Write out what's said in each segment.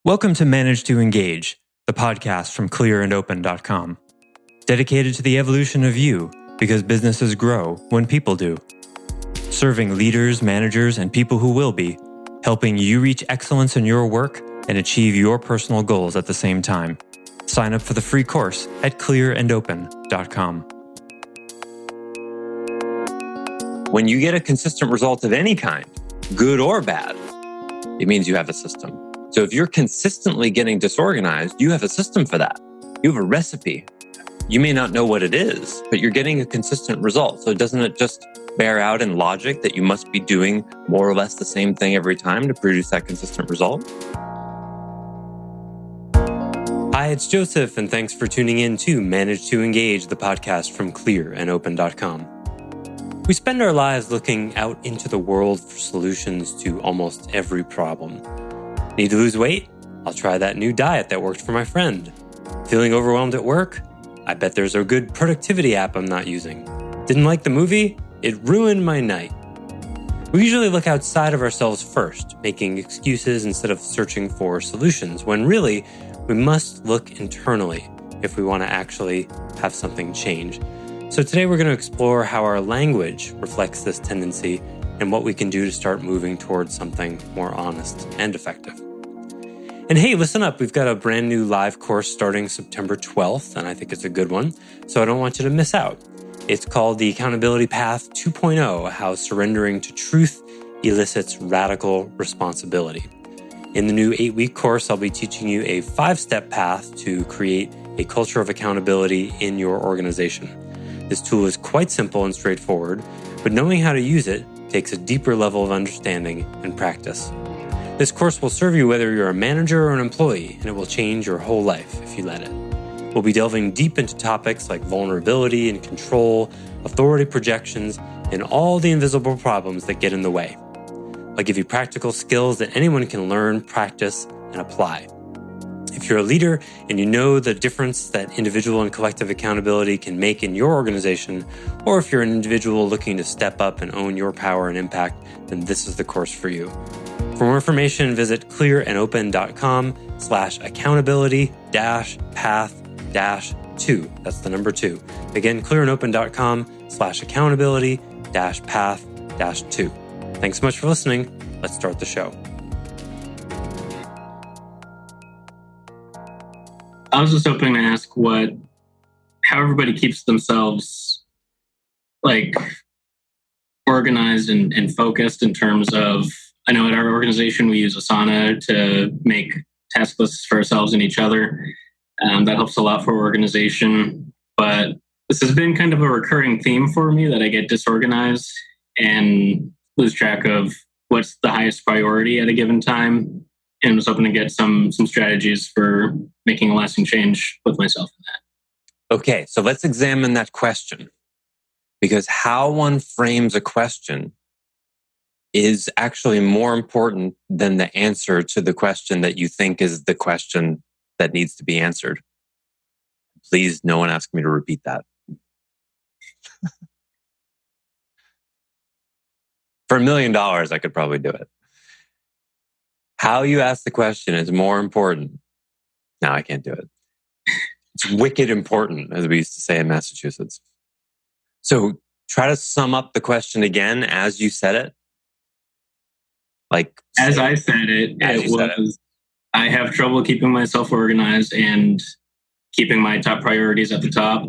Welcome to Manage to Engage, the podcast from clearandopen.com. Dedicated to the evolution of you, because businesses grow when people do. Serving leaders, managers, and people who will be, helping you reach excellence in your work and achieve your personal goals at the same time. Sign up for the free course at clearandopen.com. When you get a consistent result of any kind, good or bad, it means you have a system. So if you're consistently getting disorganized, you have a system for that. You have a recipe. You may not know what it is, but you're getting a consistent result. So doesn't it just bear out in logic that you must be doing more or less the same thing every time to produce that consistent result? Hi, it's Joseph, and thanks for tuning in to Manage to Engage, the podcast from clearandopen.com. We spend our lives looking out into the world for solutions to almost every problem. Need to lose weight? I'll try that new diet that worked for my friend. Feeling overwhelmed at work? I bet there's a good productivity app I'm not using. Didn't like the movie? It ruined my night. We usually look outside of ourselves first, making excuses instead of searching for solutions, when really, we must look internally if we want to actually have something change. So today we're going to explore how our language reflects this tendency and what we can do to start moving towards something more honest and effective. And hey, listen up, we've got a brand new live course starting September 12th, and I think it's a good one, so I don't want you to miss out. It's called The Accountability Path 2.0, How Surrendering to Truth Elicits Radical Responsibility. In the new 8-week course, I'll be teaching you a 5-step path to create a culture of accountability in your organization. This tool is quite simple and straightforward, but knowing how to use it takes a deeper level of understanding and practice. This course will serve you whether you're a manager or an employee, and it will change your whole life if you let it. We'll be delving deep into topics like vulnerability and control, authority projections, and all the invisible problems that get in the way. I'll give you practical skills that anyone can learn, practice, and apply. If you're a leader and you know the difference that individual and collective accountability can make in your organization, or if you're an individual looking to step up and own your power and impact, then this is the course for you. For more information, visit clearandopen.com/accountability-path-2. That's the number 2. Again, clearandopen.com/accountability-path-2. Thanks so much for listening. Let's start the show. I was just hoping to ask how everybody keeps themselves organized and focused in terms of, I know at our organization, we use Asana to make task lists for ourselves and each other. That helps a lot for organization, but this has been kind of a recurring theme for me that I get disorganized and lose track of what's the highest priority at a given time. And was hoping to get some strategies for making a lasting change with myself in that. Okay, so let's examine that question. Because how one frames a question is actually more important than the answer to the question that you think is the question that needs to be answered. Please, no one ask me to repeat that. For $1 million, I could probably do it. How you ask the question is more important. No, I can't do it. It's wicked important, as we used to say in Massachusetts. So try to sum up the question again as you said it. As I said it, I have trouble keeping myself organized and keeping my top priorities at the top.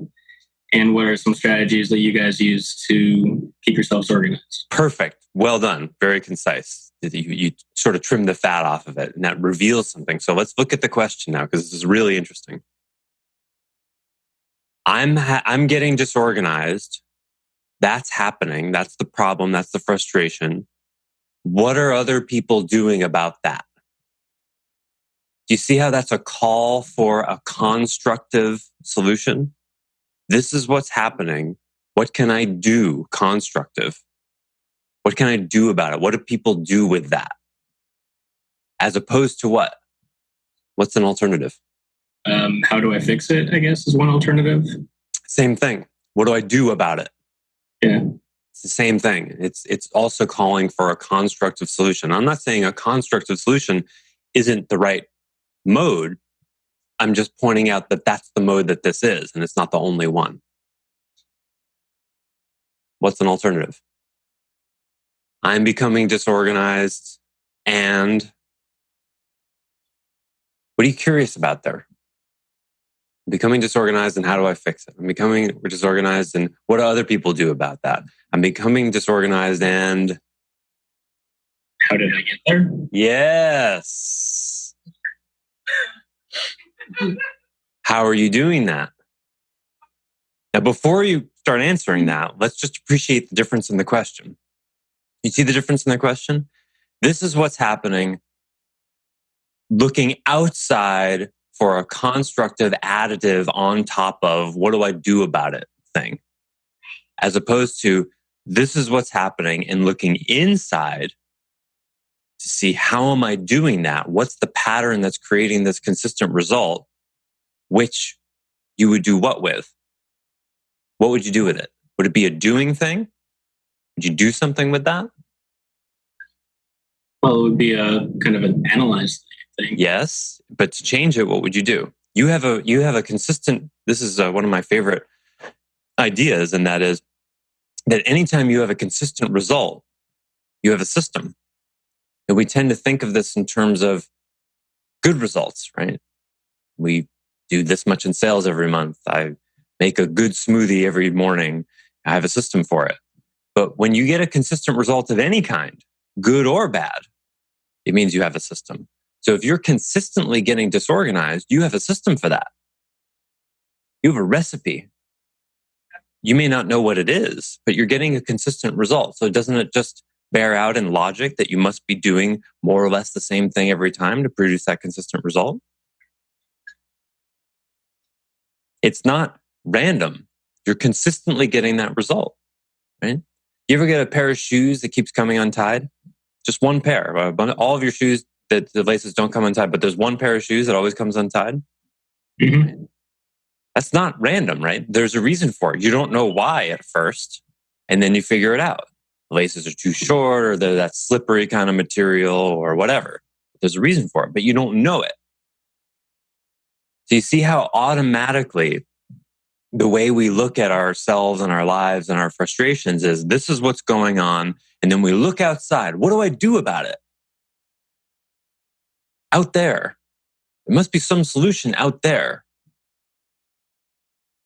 And what are some strategies that you guys use to keep yourselves organized? Perfect. Well done. Very concise. You sort of trim the fat off of it, and that reveals something. So let's look at the question now, because this is really interesting. I'm getting disorganized. That's happening. That's the problem. That's the frustration. What are other people doing about that? Do you see how that's a call for a constructive solution? This is what's happening. What can I do constructive? What can I do about it? What do people do with that? As opposed to what? What's an alternative? How do I fix it, I guess, is one alternative. Same thing. What do I do about it? Yeah. It's the same thing. It's also calling for a constructive solution. I'm not saying a constructive solution isn't the right mode. I'm just pointing out that that's the mode that this is, and it's not the only one. What's an alternative? I'm becoming disorganized, and what are you curious about there? I'm becoming disorganized, and how do I fix it? I'm becoming disorganized, and what do other people do about that? I'm becoming disorganized, and how did I get there? Yes. How are you doing that? Now, before you start answering that, let's just appreciate the difference in the question. You see the difference in the question? This is what's happening looking outside for a constructive additive on top of what do I do about it thing, as opposed to this is what's happening and looking inside to see how am I doing that? What's the pattern that's creating this consistent result, which you would do what with? What would you do with it? Would it be a doing thing? Would you do something with that? Well, it would be a kind of an analyze thing. Yes, but to change it, what would you do? You have a consistent, this is one of my favorite ideas, and that is that anytime you have a consistent result, you have a system. And we tend to think of this in terms of good results, right? We do this much in sales every month. I make a good smoothie every morning. I have a system for it. But when you get a consistent result of any kind, good or bad, it means you have a system. So if you're consistently getting disorganized, you have a system for that. You have a recipe. You may not know what it is, but you're getting a consistent result. So doesn't it just bear out in logic that you must be doing more or less the same thing every time to produce that consistent result? It's not random. You're consistently getting that result, right? You ever get a pair of shoes that keeps coming untied? Just one pair. All of your shoes that the laces don't come untied, but there's one pair of shoes that always comes untied. Mm-hmm. That's not random, right? There's a reason for it. You don't know why at first, and then you figure it out. The laces are too short, or they're that slippery kind of material, or whatever. There's a reason for it, but you don't know it. So you see how automatically the way we look at ourselves and our lives and our frustrations is this is what's going on. And then we look outside. What do I do about it? Out there. There must be some solution out there.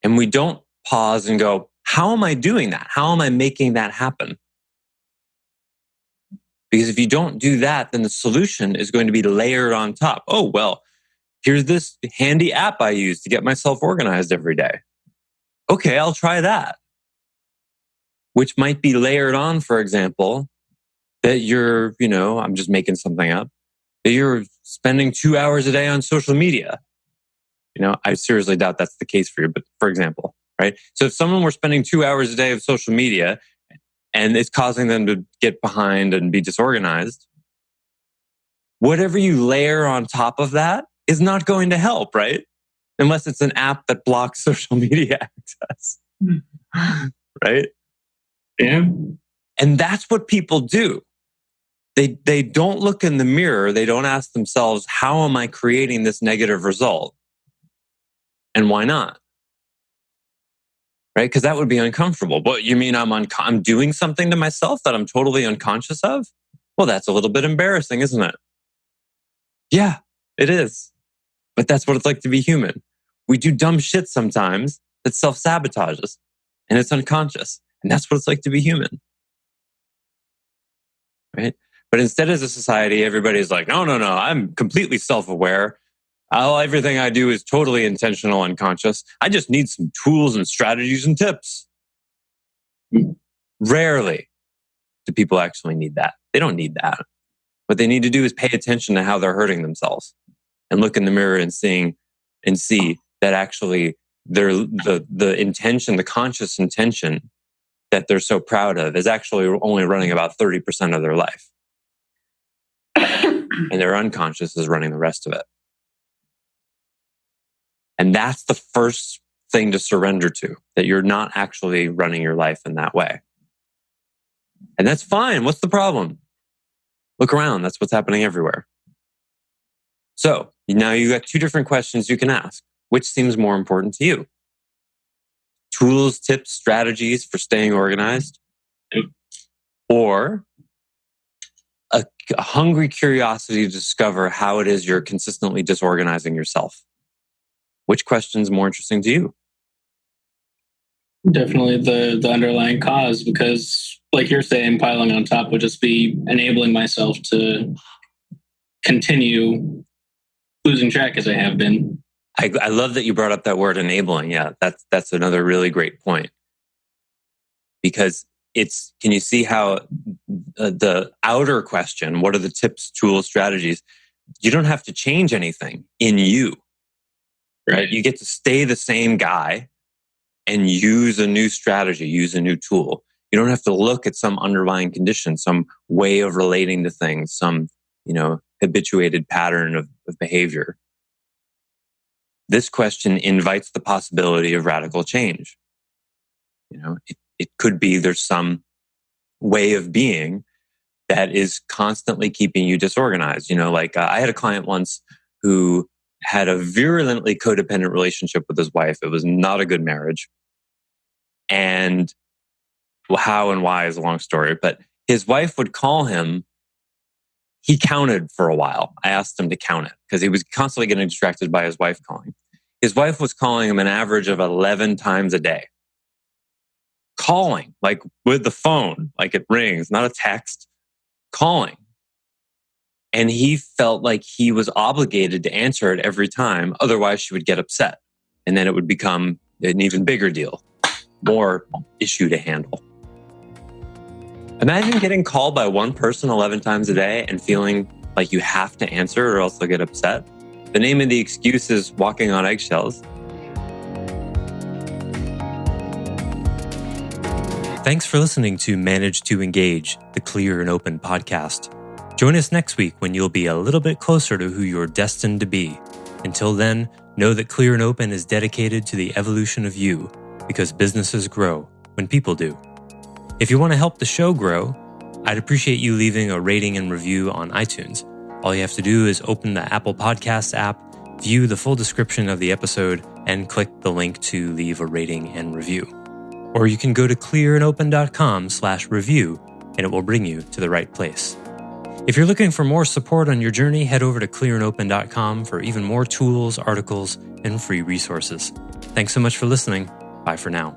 And we don't pause and go, how am I doing that? How am I making that happen? Because if you don't do that, then the solution is going to be layered on top. Oh, well, here's this handy app I use to get myself organized every day. Okay, I'll try that. Which might be layered on, for example, that you're, I'm just making something up, that you're spending 2 hours a day on social media. I seriously doubt that's the case for you, but for example, right? So if someone were spending 2 hours a day of social media and it's causing them to get behind and be disorganized, whatever you layer on top of that is not going to help, right? Unless it's an app that blocks social media access, right? Yeah. And that's what people do. They don't look in the mirror. They don't ask themselves, how am I creating this negative result? And why not? Right? Because that would be uncomfortable. What, you mean I'm doing something to myself that I'm totally unconscious of? Well, that's a little bit embarrassing, isn't it? Yeah, it is. But that's what it's like to be human. We do dumb shit sometimes that self-sabotages, and it's unconscious. And that's what it's like to be human. Right? But instead, as a society, everybody's like, no, I'm completely self-aware. Everything I do is totally intentional, unconscious. I just need some tools and strategies and tips. Rarely do people actually need that. They don't need that. What they need to do is pay attention to how they're hurting themselves and look in the mirror and see that actually the intention, the conscious intention that they're so proud of is actually only running about 30% of their life. And their unconscious is running the rest of it. And that's the first thing to surrender to, that you're not actually running your life in that way. And that's fine. What's the problem? Look around. That's what's happening everywhere. So Now you got two different questions you can ask. Which seems more important to you? Tools, tips, strategies for staying organized? Or a hungry curiosity to discover how it is you're consistently disorganizing yourself? Which question's more interesting to you? Definitely the underlying cause, because like you're saying, piling on top would just be enabling myself to continue losing track as I have been. I love that you brought up that word enabling. Yeah, that's another really great point. Because can you see how the outer question, what are the tips, tools, strategies? You don't have to change anything in you, right? You get to stay the same guy and use a new strategy, use a new tool. You don't have to look at some underlying condition, some way of relating to things, some, habituated pattern of behavior. This question invites the possibility of radical change. It could be there's some way of being that is constantly keeping you disorganized. I had a client once who had a virulently codependent relationship with his wife. It was not a good marriage. And how and why is a long story, but his wife would call him. He counted for a while. I asked him to count it because he was constantly getting distracted by his wife calling. His wife was calling him an average of 11 times a day. Calling, like with the phone, like it rings, not a text, calling. And he felt like he was obligated to answer it every time. Otherwise, she would get upset. And then it would become an even bigger deal, more issue to handle. Imagine getting called by one person 11 times a day and feeling like you have to answer or else they'll get upset. The name of the excuse is walking on eggshells. Thanks for listening to Manage to Engage, the Clear and Open podcast. Join us next week when you'll be a little bit closer to who you're destined to be. Until then, know that Clear and Open is dedicated to the evolution of you, because businesses grow when people do. If you want to help the show grow, I'd appreciate you leaving a rating and review on iTunes. All you have to do is open the Apple Podcasts app, view the full description of the episode, and click the link to leave a rating and review. Or you can go to clearandopen.com/review and it will bring you to the right place. If you're looking for more support on your journey, head over to clearandopen.com for even more tools, articles, and free resources. Thanks so much for listening. Bye for now.